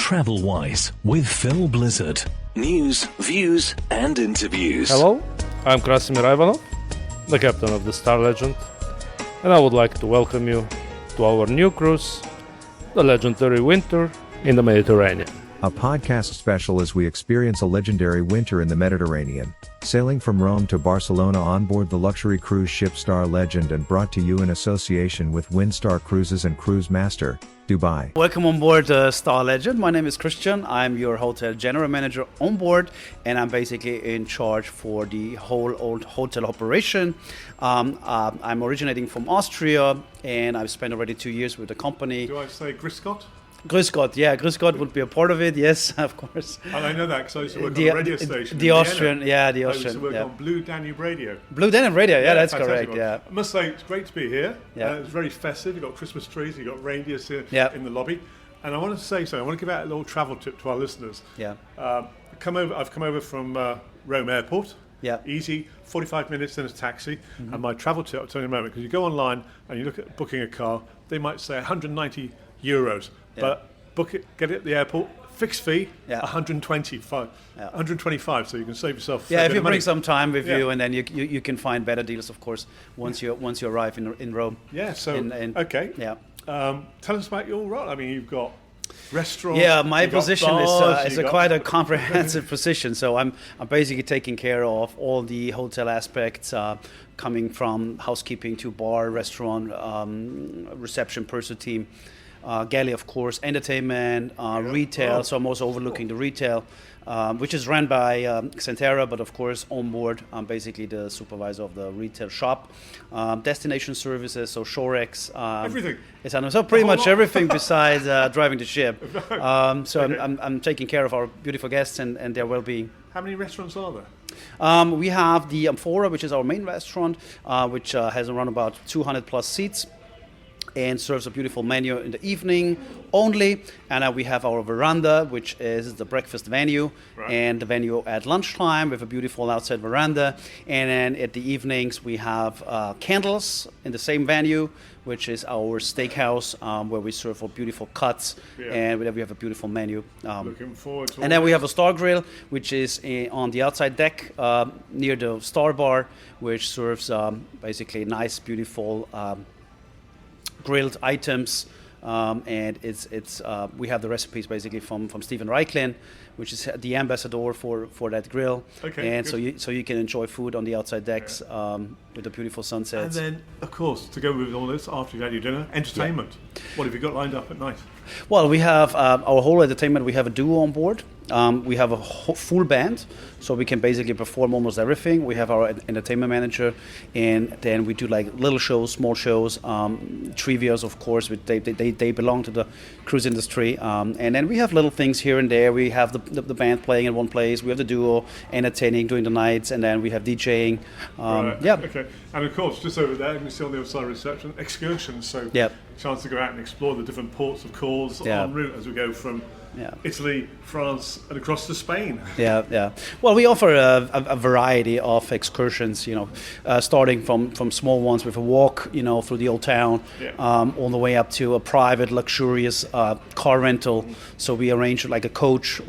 TravelWise with Phil Blizzard. News, views, and interviews. Hello, I'm Krasimir Ivanov, the captain of the Star Legend, and I would like to welcome you to our new cruise, the legendary winter in the Mediterranean. A podcast special as we experience a legendary winter in the Mediterranean, sailing from Rome to Barcelona on board the luxury cruise ship Star Legend and brought to you in association with Windstar Cruises and Cruise Master, Dubai. Welcome on board Star Legend. My name is Christian. I'm your hotel general manager on board, and I'm basically in charge for the whole old hotel operation. I'm originating from Austria, and I've spent already 2 years with the company. Do I say Griscott? Griscott, yeah, Griscott would be a part of it, yes, of course. And I know that because I used to work on a radio station. The Austrian, yeah, the I Austrian. used to work on Blue Danube Radio. Blue Danube Radio, yeah, that's fantastic correct, one. yeah. I must say, it's great to be here. Yeah. It's very festive. You've got Christmas trees, you've got reindeers here in the lobby. And I want to say something. I want to give out a little travel tip to our listeners. Yeah. I've come over from Rome Airport. Yeah. Easy, 45 minutes in a taxi. Mm-hmm. And my travel tip, I'll tell you in a moment, because you go online and you look at booking a car, they might say 190 euros. Yeah. But book it, get it at the airport, fixed fee, Yeah. 125, Yeah. 125, so you can save yourself. Yeah, if you bring money. some time with you, and then you can find better deals, of course, once you arrive in Rome. Yeah. So okay. Yeah. Tell us about your role. I mean, you've got restaurants. Yeah, my you've got position bars, is quite a comprehensive position. So I'm basically taking care of all the hotel aspects, coming from housekeeping to bar, restaurant, reception, purser team. Galley, of course, entertainment, retail. So I'm also overlooking the retail, which is run by Xantera, but of course on board I'm basically the supervisor of the retail shop. Destination services, so Shorex. Everything. So pretty much everything besides driving the ship. So okay. I'm taking care of our beautiful guests and their well-being. How many restaurants are there? We have the Amphora, which is our main restaurant, which has around about 200 plus seats, and serves a beautiful menu in the evening only. And we have our veranda, which is the breakfast venue, and the venue at lunchtime with a beautiful outside veranda. And then at the evenings, we have candles in the same venue, which is our steakhouse, where we serve for beautiful cuts, and we have a beautiful menu. Looking forward to it. And then we have a Star Grill, which is on the outside deck near the Star Bar, which serves basically nice, beautiful grilled items, and it's we have the recipes basically from Stephen Reichlin, which is the ambassador for that grill. Okay, and good. so you can enjoy food on the outside decks with the beautiful sunsets. And then, of course, to go with all this, after you've had your dinner, entertainment. Yeah. What have you got lined up at night? Well, we have our whole entertainment. We have a duo on board. We have a full band, so we can basically perform almost everything. We have our entertainment manager, and then we do like little shows, small shows, trivias, of course. They belong to the cruise industry, and then we have little things here and there. We have the band playing in one place. We have the duo entertaining during the nights, and then we have DJing. Yeah. Okay. And of course, just over there, you can see on the other side of reception, excursions. So chance to go out and explore the different ports of calls en route as we go from Italy, France, and across to Spain. Yeah. Well, we offer a variety of excursions, starting from small ones with a walk, through the old town, all the way up to a private, luxurious car rental. So we arrange like a coach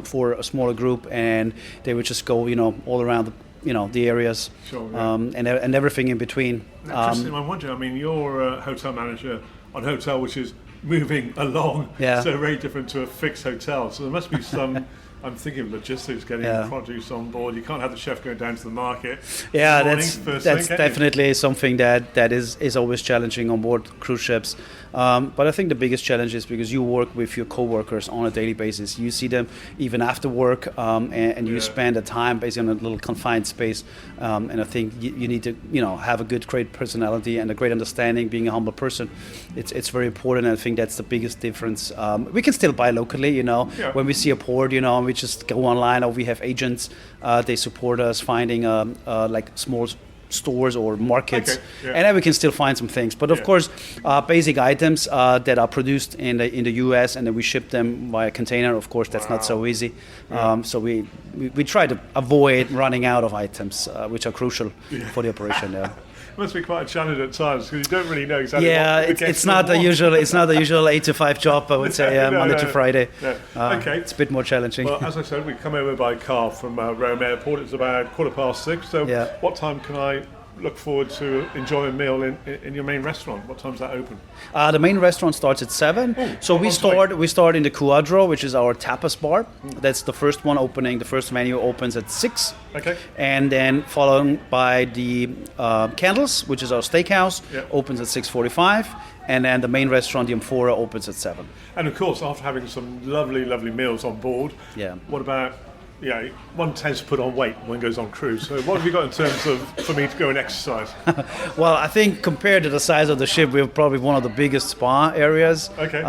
for a smaller group, and they would just go, all around the areas, sure, and everything in between. Now, Christian, I'm wondering, I mean, you're a hotel manager on a hotel which is moving along, so very different to a fixed hotel. So there must be some, I'm thinking of logistics, getting produce on board. You can't have the chef going down to the market. Yeah, that's definitely something that is always challenging on board cruise ships. But I think the biggest challenge is because you work with your co-workers on a daily basis. You see them even after work, and you spend the time basically on a little confined space. And I think you need to, have a great personality and a great understanding. Being a humble person, it's very important. And I think that's the biggest difference. We can still buy locally, when we see a port, we just go online, or we have agents. They support us finding like small stores or markets, and then we can still find some things. But of course, basic items that are produced in the US and then we ship them via container. Of course, that's not so easy. So we try to avoid running out of items, which are crucial for the operation. must be quite a challenge at times because you don't really know exactly. Yeah, it's not the usual. It's not the usual 8 to 5 job. I would say Monday to Friday. No. Okay, it's a bit more challenging. Well, as I said, we come over by car from Rome Airport. It's about 6:15. So, what time can I look forward to enjoying a meal in your main restaurant? What time's that open? The main restaurant starts at 7. So we start in the Quadro, which is our tapas bar. That's the first one opening. The first menu opens at 6. Okay. And then followed by the Candles, which is our steakhouse, opens at 6:45. And then the main restaurant, the Amphora, opens at 7. And of course, after having some lovely, lovely meals on board, what about, one tends to put on weight when goes on cruise. So what have you got in terms of for me to go and exercise? Well, I think compared to the size of the ship, we're probably one of the biggest spa areas. Okay.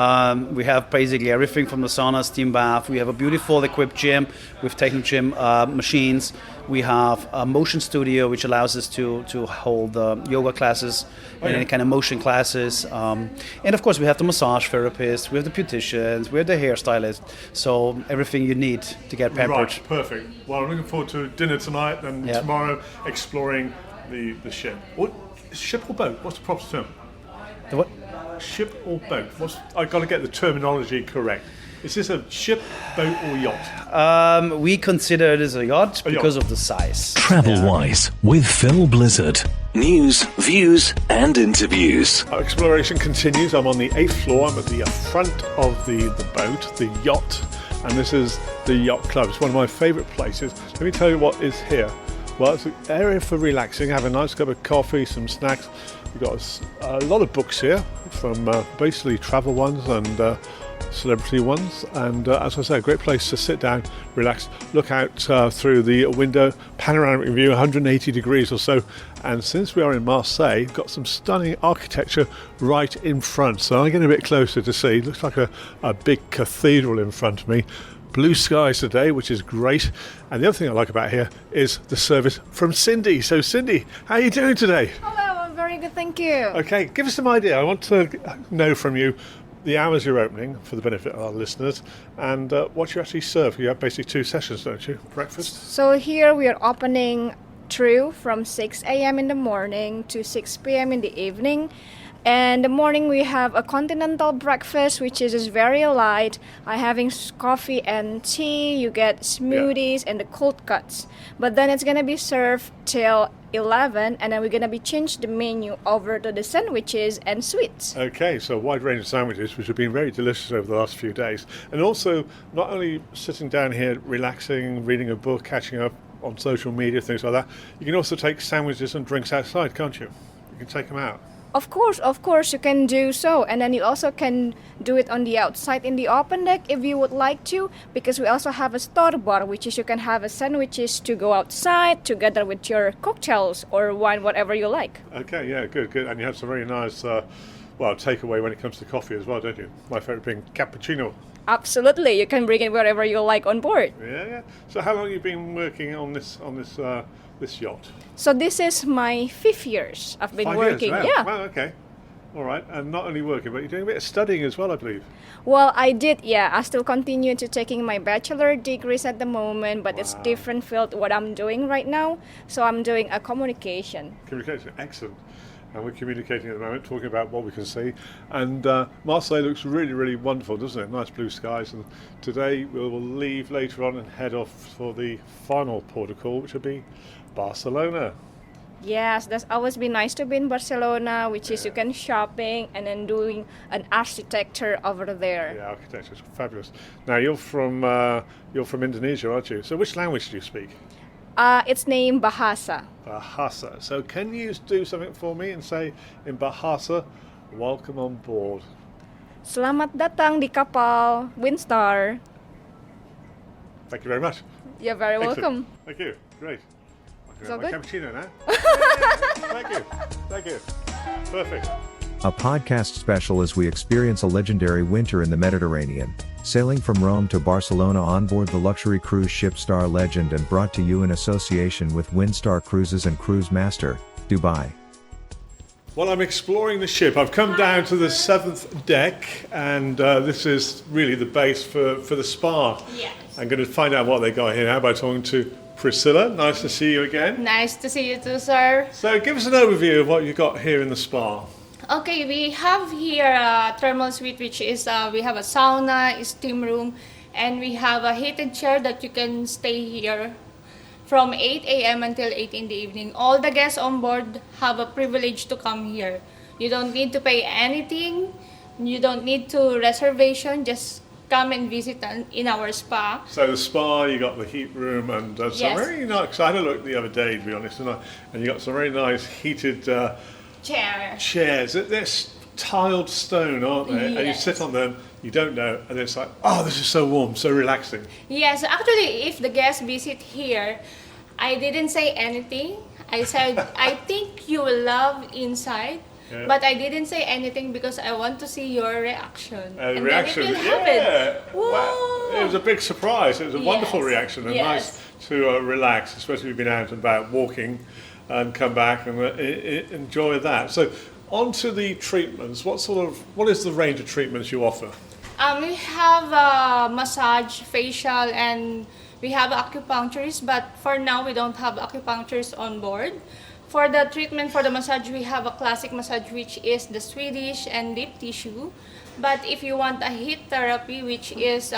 We have basically everything from the sauna, steam bath. We have a beautiful equipped gym with techno gym machines. We have a motion studio, which allows us to hold yoga classes and any kind of motion classes. And of course, we have the massage therapist, we have the beauticians, we have the hairstylist. So everything you need to get pampered. Right, perfect. Well, I'm looking forward to dinner tonight and tomorrow exploring the ship. What, ship or boat? What's the proper term? The what? Ship or boat? I've got to get the terminology correct. Is this a ship, boat or yacht? We consider it as a yacht because of the size. TravelWise with Phil Blizzard. News, views and interviews. Our exploration continues. I'm on the 8th floor. I'm at the front of the boat, the yacht. And this is the Yacht Club. It's one of my favourite places. Let me tell you what is here. Well, it's an area for relaxing, have a nice cup of coffee, some snacks. We've got a lot of books here from basically travel ones and celebrity ones, and as I say, a great place to sit down, relax, look out through the window, panoramic view, 180 degrees or so. And since we are in Marseille, we've got some stunning architecture right in front, so I get a bit closer to see. Looks like a big cathedral in front of me. Blue skies today, which is great. And the other thing I like about here is the service from Cindy. So Cindy, how are you doing today? Hello, I'm very good, thank you. Okay, give us some idea. I want to know from you the hours you're opening for the benefit of our listeners, and what you actually serve. You have basically 2 sessions, don't you? Breakfast? So here we are opening through from 6 a.m. in the morning to 6 p.m. in the evening. And in the morning we have a continental breakfast, which is just very light. I'm having coffee and tea. You get smoothies and the cold cuts. But then it's gonna be served till 11, and then we're gonna be changed the menu over to the sandwiches and sweets. Okay, so a wide range of sandwiches, which have been very delicious over the last few days. And also, not only sitting down here, relaxing, reading a book, catching up on social media, things like that. You can also take sandwiches and drinks outside, can't you? You can take them out. Of course, you can do so. And then you also can do it on the outside in the open deck if you would like to, because we also have a store bar, which is you can have a sandwiches to go outside together with your cocktails or wine, whatever you like. Okay, yeah, good. And you have some very nice, takeaway when it comes to coffee as well, don't you? My favourite being cappuccino. Absolutely, you can bring it wherever you like on board. Yeah. So how long have you been working on this yacht? So this is my 5th year I've been 5 working. years, Yeah. Well, okay. All right. And not only working, but you're doing a bit of studying as well, I believe. Well, I did, I still continue to taking my bachelor degrees at the moment, but It's different field what I'm doing right now. So I'm doing a communication. Communication, excellent. And we're communicating at the moment, talking about what we can see. And Marseille looks really, really wonderful, doesn't it? Nice blue skies. And today we will leave later on and head off for the final port of call, which will be Barcelona. Yes, that's always been nice to be in Barcelona, which is you can shopping and then doing an architecture over there. Yeah, architecture is fabulous. Now you're from Indonesia, aren't you? So which language do you speak? It's named Bahasa. Bahasa. So can you do something for me and say in Bahasa, welcome on board? Selamat datang di kapal Windstar. Thank you very much. You're very welcome. Thank you. Great. I can have So my good. cappuccino now. Thank you. Perfect. A podcast special as we experience a legendary winter in the Mediterranean, sailing from Rome to Barcelona on board the luxury cruise ship Star Legend and brought to you in association with Windstar Cruises and Cruise Master, Dubai. Well, I'm exploring the ship. I've come down to the 7th deck, and this is really the base for the spa. Yes. I'm going to find out what they got here now by talking to Priscilla, nice to see you again. Nice to see you too, sir. So give us an overview of what you've got here in the spa. Okay, we have here a thermal suite, which is we have a sauna, steam room, and we have a heated chair that you can stay here from 8 a.m. until 8 in the evening. All the guests on board have a privilege to come here. You don't need to pay anything. You don't need to reservation. Just come and visit in our spa. So the spa, you got the heat room, and some very nice. I had a look the other day, to be honest, and you got some very nice heated chairs. They're tiled stone, aren't they? Yes. And you sit on them, you don't know, and it's like, oh, this is so warm, so relaxing. Yes, actually, if the guests visit here, I didn't say anything. I said, I think you will love inside. Yeah. But I didn't say anything because I want to see your reaction. And reaction, then it will happen. Wow. It was a big surprise. It was a wonderful reaction and nice to relax, especially if you've been out and about walking and come back and enjoy that. So on to the treatments. What is the range of treatments you offer? We have massage, facial, and we have acupuncturist, but for now we don't have acupuncturist on board. For the treatment for the massage, we have a classic massage, which is the Swedish and deep tissue. But if you want a heat therapy, which is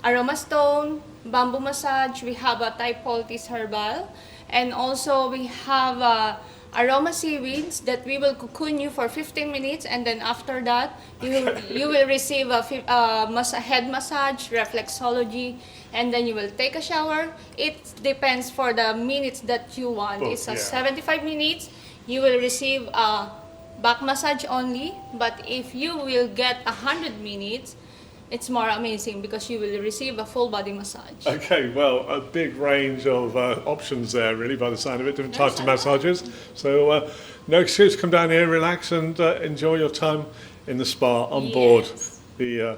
aroma stone, bamboo massage, we have a Thai poultice herbal. And also we have aroma seaweeds that we will cocoon you for 15 minutes, and then after that you will receive a head massage, reflexology, and then you will take a shower. It depends for the minutes that you want. It's 75 minutes. You will receive a back massage only, but if you will get 100 minutes, it's more amazing because you will receive a full body massage. Okay, well, a big range of options there, really, by the sound of it, different types of massages. So no excuse, come down here, relax, and enjoy your time in the spa on board the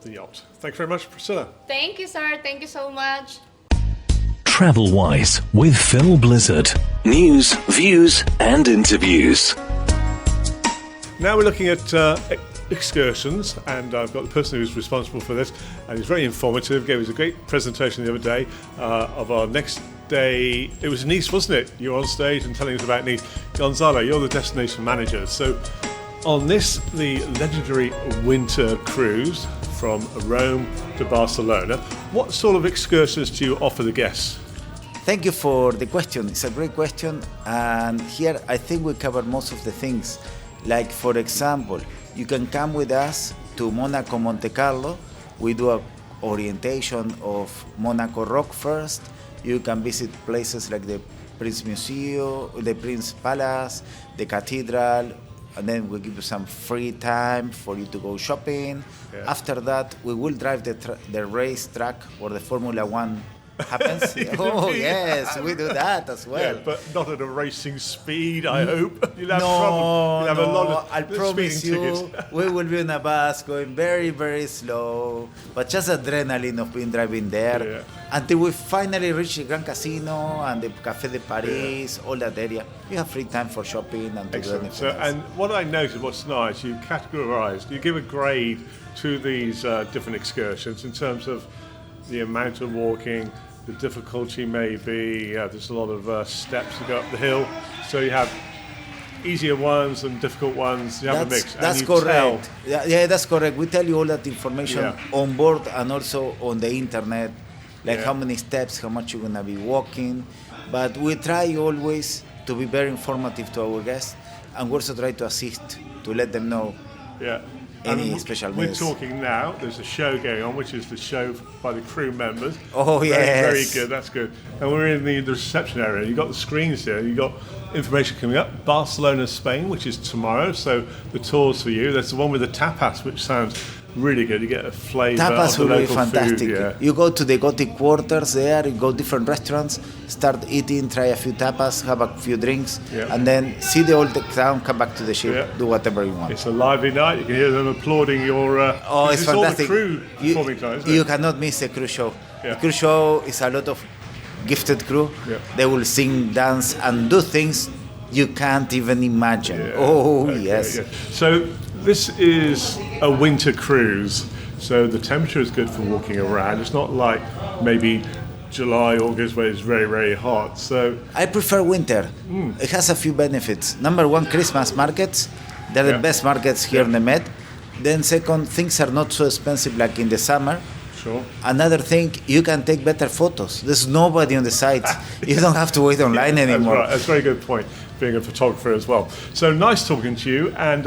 yacht. Thank you very much, Priscilla. Thank you, sir. Thank you so much. TravelWise with Phil Blizzard. News, views, and interviews. Now we're looking at excursions, and I've got the person who's responsible for this, and he's very informative. Gave us a great presentation the other day of our next day. It was Nice, wasn't it? You were on stage and telling us about Nice. Gonzalo, you're the destination manager. So on this, the legendary winter cruise from Rome to Barcelona, what sort of excursions do you offer the guests? Thank you for the question. It's a great question, and here I think we cover most of the things. Like, for example, you can come with us to Monaco, Monte Carlo. We do an orientation of Monaco Rock first. You can visit places like the Prince Museum, the Prince Palace, the Cathedral, and then we give you some free time for you to go shopping. Yeah. After that, we will drive the race track where the Formula One happens. Oh yes, we do that as well. Yeah, but not at a racing speed, I hope. You'll have trouble. You'll have a lot of I promise you, we will be on a bus going very, very slow, but just adrenaline of being driving there until we finally reach the Grand Casino and the Café de Paris, all that area. You have free time for shopping and to do anything else. And what I noticed, what's nice, you categorise, you give a grade to these different excursions in terms of the amount of walking, the difficulty may be, there's a lot of steps to go up the hill, so you have easier ones and difficult ones, you have a mix. That's correct. Yeah, that's correct. We tell you all that information on board and also on the internet, like how many steps, how much you're going to be walking, but we try always to be very informative to our guests, and we also try to assist, to let them know any special We're news. talking now, there's a show going on, which is the show by the crew members. Oh, yes. Very good, that's good. And we're in the reception area. You've got the screens here. You've got information coming up. Barcelona, Spain, which is tomorrow. So the tours for you. There's the one with the tapas, which sounds really good. You get a flavour Tapas of the will be local fantastic. food. Yeah. You go to the Gothic quarters there, you go different restaurants, start eating, try a few tapas, have a few drinks, and then see the old town, come back to the ship, do whatever you want. It's a lively night. You can hear them applauding your... it's fantastic. All the crew performing time, isn't it? You cannot miss a cruise show. The cruise show is a lot of gifted crew. They will sing, dance, and do things you can't even imagine. Yes. So this is a winter cruise, so the temperature is good for walking around. It's not like maybe July, August, where it's very, very hot. So I prefer winter. It has a few benefits. Number one, Christmas markets. They're the best markets here in the Med. Then second, things are not so expensive like in the summer. Sure. Another thing, you can take better photos. There's nobody on the site. You don't have to wait online anymore. That's right. That's a very good point, being a photographer as well. So nice talking to you. And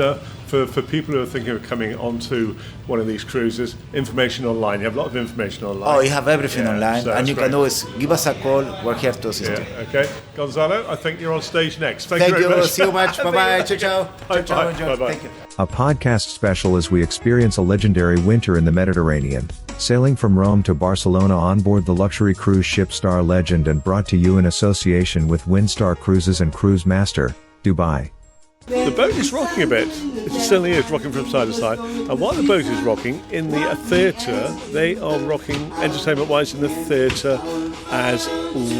for people who are thinking of coming onto one of these cruises, information online. You have a lot of information online. Oh, you have everything online. So and you great. can always give us a call. We're here to assist you. Okay. Gonzalo, I think you're on stage next. Thank you very much. See you much. Bye-bye. Ciao, ciao. Bye. Ciao, ciao. Enjoy. Bye-bye. Thank you. A podcast special as we experience a legendary winter in the Mediterranean, sailing from Rome to Barcelona on board the luxury cruise ship Star Legend and brought to you in association with Windstar Cruises and Cruise Master, Dubai. The boat is rocking a bit. It certainly is rocking from side to side. And while the boat is rocking, in the theatre, they are rocking entertainment-wise in the theatre as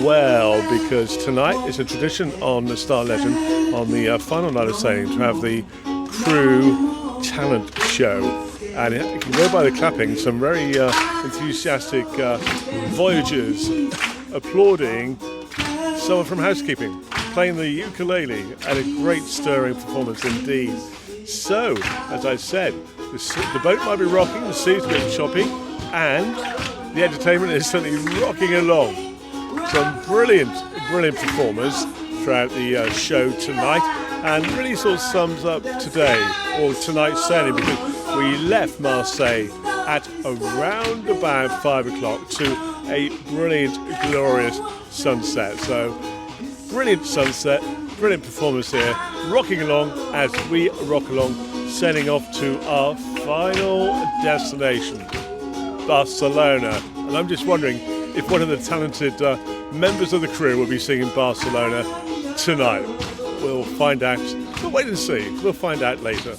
well, because tonight is a tradition on the Star Legend, on the final night of sailing, to have the crew talent show. And you can go by the clapping, some very enthusiastic voyagers applauding someone from housekeeping, playing the ukulele, and a great stirring performance indeed. So, as I said, the boat might be rocking, the sea's a bit choppy, and the entertainment is certainly rocking along. Some brilliant performers throughout the show tonight, and really sort of sums up today, or tonight's sailing, because we left Marseille at around about 5 o'clock to a brilliant, glorious sunset. So, brilliant sunset, brilliant performance here, rocking along as we rock along, sailing off to our final destination, Barcelona. And I'm just wondering if one of the talented members of the crew will be singing Barcelona tonight. We'll find out. We'll wait and see. We'll find out later.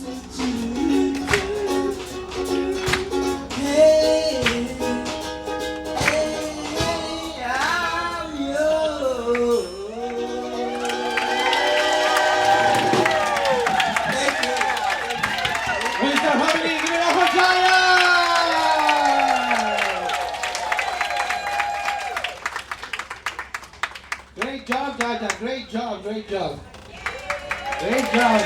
Great job, Jaja. Great job. Great job. Great job.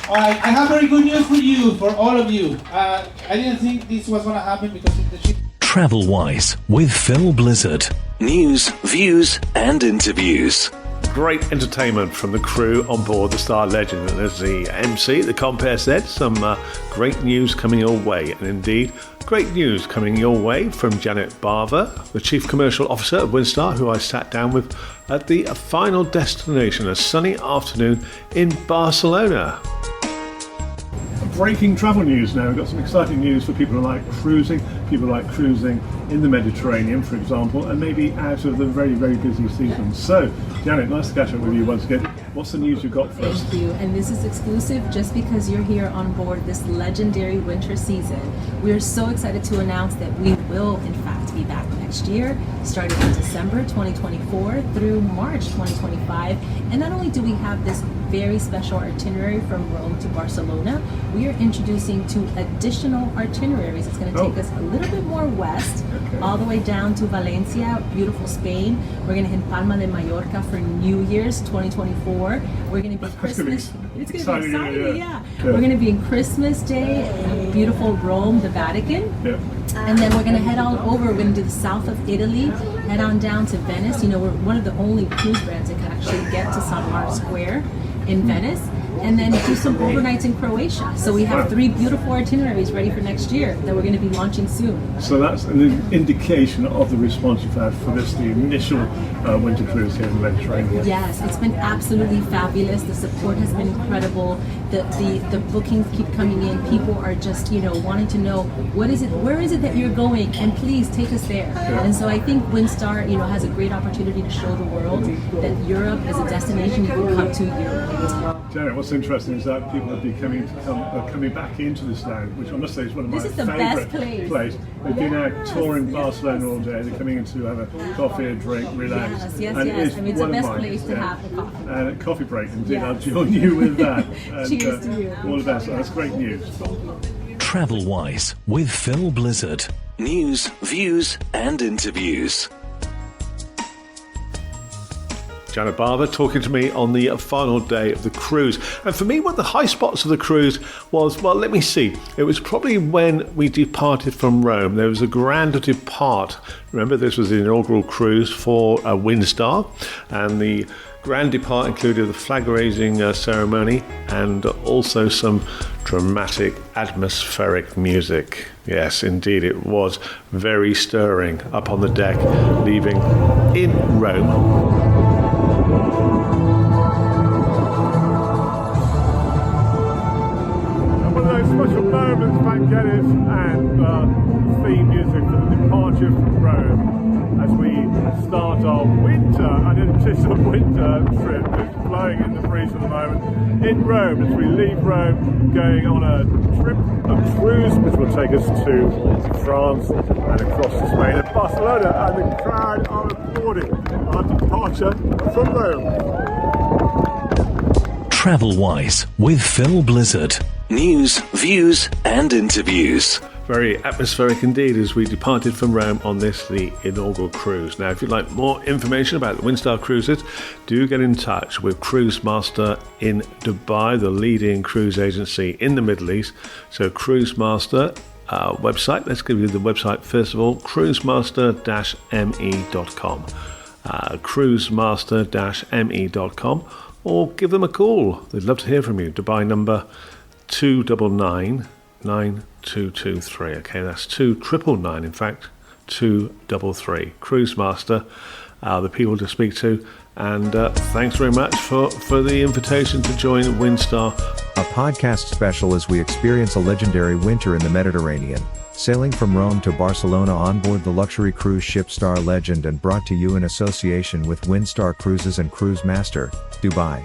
All right, I have very good news for you, for all of you. I didn't think this was going to happen because of the ship. TravelWise with Phil Blizzard. News, views, and interviews. Great entertainment from the crew on board the Star Legend, and as the MC, the compere said, some great news coming your way, and indeed great news coming your way from Janet Bava, the Chief Commercial Officer of Windstar, who I sat down with at the final destination, a sunny afternoon in Barcelona. Breaking travel news now. We've got some exciting news for people who like cruising in the Mediterranean, for example, and maybe out of the very, very busy season. So, Janet, nice to catch up with you once again. What's the news you've got for us? Thank you. And this is exclusive just because you're here on board this legendary winter season. We are so excited to announce that we will, in fact, be back next year, starting in December 2024 through March 2025. And not only do we have this very special itinerary from Rome to Barcelona, we are introducing 2 additional itineraries. It's going to take us a little bit more west, all the way down to Valencia, beautiful Spain. We're going to hit Palma de Mallorca for New Year's 2024. We're going to be Christmas. It's going to be exciting, yeah. We're going to be in Christmas Day in beautiful Rome, the Vatican. Yeah. And then we're going to head on over. We're going to do the south of Italy, head on down to Venice. You know, we're one of the only cruise brands that can actually get to San Marco Square in Venice, and then do some overnights in Croatia. So we have 3 beautiful itineraries ready for next year that we're going to be launching soon. So that's an indication of the response you've had for this, the initial winter cruise here in the Mediterranean. Yes, it's been absolutely fabulous. The support has been incredible. The bookings keep coming in. People are just, wanting to know where is it that you're going, and please take us there. Yeah. And so I think Windstar, has a great opportunity to show the world that Europe is a destination you can come to year-round. Janet, what's interesting is that people have been coming back into this now, which I must say is one of my favourite places. They've been out touring Barcelona all day. They're coming in to have a coffee, a drink, relax. Yes. It's the best place to have a coffee. And a coffee break, indeed. I'll join you with that. And, cheers to you. All the best. That's great news. TravelWise with Phil Blizzard. News, views and interviews. Janet Bava talking to me on the final day of the cruise. And for me, one of the high spots of the cruise was, well, let me see. It was probably when we departed from Rome. There was a grand depart. Remember, this was the inaugural cruise for Windstar. And the grand depart included the flag raising ceremony and also some dramatic atmospheric music. Yes, indeed, it was very stirring up on the deck, leaving in Rome. Special moments, Vangelis, and theme music for the departure from Rome as we start our winter, and it is a winter trip. It's blowing in the breeze at the moment in Rome as we leave Rome, going on a trip, a cruise which will take us to France and across to Spain and Barcelona, and the crowd are applauding our departure from Rome. TravelWise with Phil Blizzard. News, views and interviews. Very atmospheric indeed as we departed from Rome on this, the inaugural cruise. Now, if you'd like more information about the Windstar cruises, do get in touch with Cruise Master in Dubai, the leading cruise agency in the Middle East. So Cruise Master website, let's give you the website first of all, cruisemaster-me.com. Cruisemaster-me.com, or give them a call. They'd love to hear from you. Dubai number 299-9223. Okay, that's 299, in fact, 233. Cruise Master, the people to speak to, and thanks very much for the invitation to join Windstar. A podcast special as we experience a legendary winter in the Mediterranean, sailing from Rome to Barcelona on board the luxury cruise ship Star Legend, and brought to you in association with Windstar Cruises and Cruise Master, Dubai.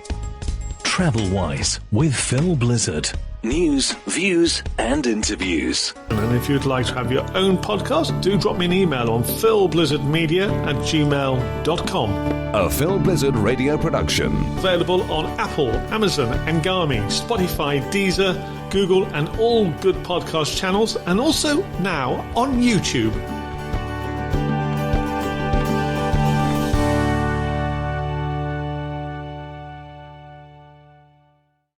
TravelWise with Phil Blizzard. News, views and interviews. And if you'd like to have your own podcast, do drop me an email on philblizzardmedia@gmail.com. A Phil Blizzard radio production. Available on Apple, Amazon, Angami, Spotify, Deezer, Google and all good podcast channels, and also now on YouTube.